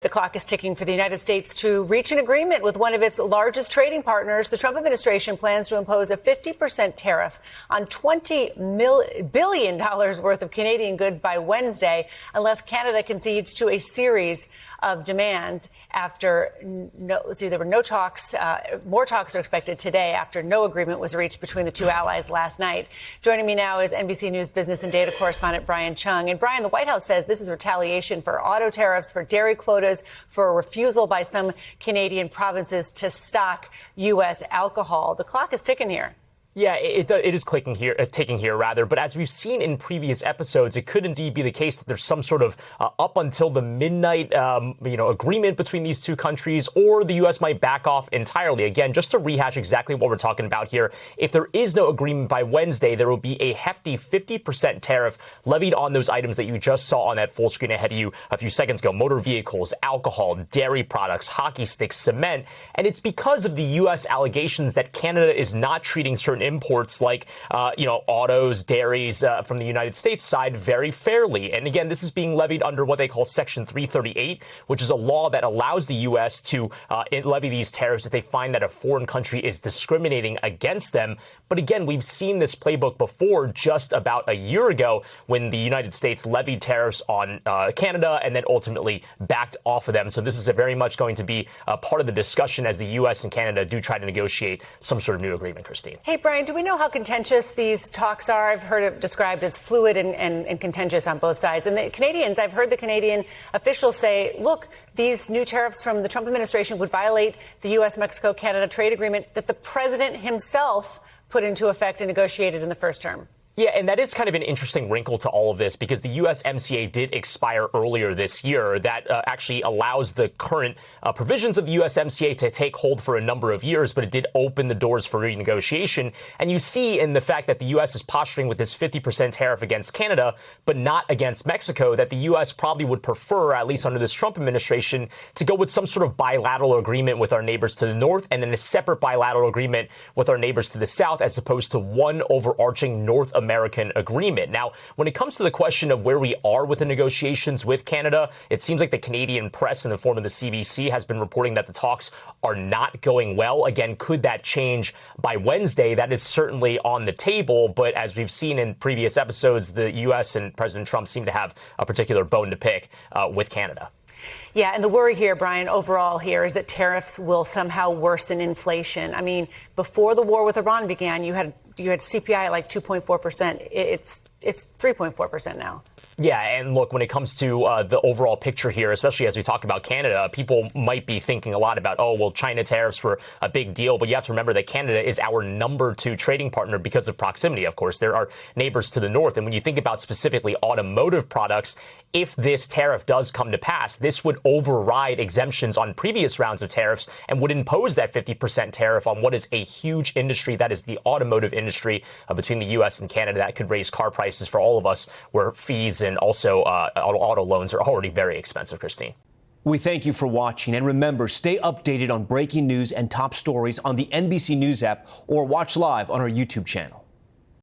The clock is ticking for the United States to reach an agreement with one of its largest trading partners. The Trump administration plans to impose a 50% tariff on $20 billion worth of Canadian goods by Wednesday, unless Canada concedes to a series of demands after there were no talks. More talks are expected today after no agreement was reached between the two allies last night. Joining me now is NBC News business and data correspondent Brian Cheung. And Brian, the White House says this is retaliation for auto tariffs, for dairy quotas, for a refusal by some Canadian provinces to stock U.S. alcohol. The clock is ticking here. Yeah, it is ticking here, rather. But as we've seen in previous episodes, it could indeed be the case that there's some sort of up until the midnight, agreement between these two countries, or the U.S. might back off entirely. Again, just to rehash exactly what we're talking about here, if there is no agreement by Wednesday, there will be a hefty 50% tariff levied on those items that you just saw on that full screen ahead of you a few seconds ago: motor vehicles, alcohol, dairy products, hockey sticks, cement. And it's because of the U.S. allegations that Canada is not treating certain imports like, autos, dairies from the United States side very fairly. And again, this is being levied under what they call Section 338, which is a law that allows the U.S. to levy these tariffs if they find that a foreign country is discriminating against them. But again, we've seen this playbook before just about a year ago when the United States levied tariffs on Canada and then ultimately backed off of them. So this is very much going to be a part of the discussion as the U.S. and Canada do try to negotiate some sort of new agreement, Christine. Hey, Brian, do we know how contentious these talks are? I've heard it described as fluid and contentious on both sides. And the Canadians, I've heard the Canadian officials say, look, these new tariffs from the Trump administration would violate the U.S., Mexico, Canada trade agreement that the president himself put into effect and negotiated in the first term. Yeah, and that is kind of an interesting wrinkle to all of this, because the USMCA did expire earlier this year. That actually allows the current provisions of the USMCA to take hold for a number of years, but it did open the doors for renegotiation. And you see in the fact that the U.S. is posturing with this 50% tariff against Canada, but not against Mexico, that the U.S. probably would prefer, at least under this Trump administration, to go with some sort of bilateral agreement with our neighbors to the north and then a separate bilateral agreement with our neighbors to the south, as opposed to one overarching North American agreement. Now, when it comes to the question of where we are with the negotiations with Canada, it seems like the Canadian press in the form of the CBC has been reporting that the talks are not going well. Again, could that change by Wednesday? That is certainly on the table. But as we've seen in previous episodes, the U.S. and President Trump seem to have a particular bone to pick with Canada. Yeah, and the worry here, Brian, overall here is that tariffs will somehow worsen inflation. I mean, before the war with Iran began, you had CPI at like 2.4%. It's 3.4% now. Yeah, and look, when it comes to the overall picture here, especially as we talk about Canada, people might be thinking a lot about, China tariffs were a big deal. But you have to remember that Canada is our number 2 trading partner because of proximity. Of course, there are neighbors to the north. And when you think about specifically automotive products, if this tariff does come to pass, this would override exemptions on previous rounds of tariffs and would impose that 50% tariff on what is a huge industry, that is the automotive industry between the U.S. and Canada. That could raise car prices for all of us, where fees and also auto loans are already very expensive, Christine. We thank you for watching, and remember, stay updated on breaking news and top stories on the NBC News app or watch live on our YouTube channel.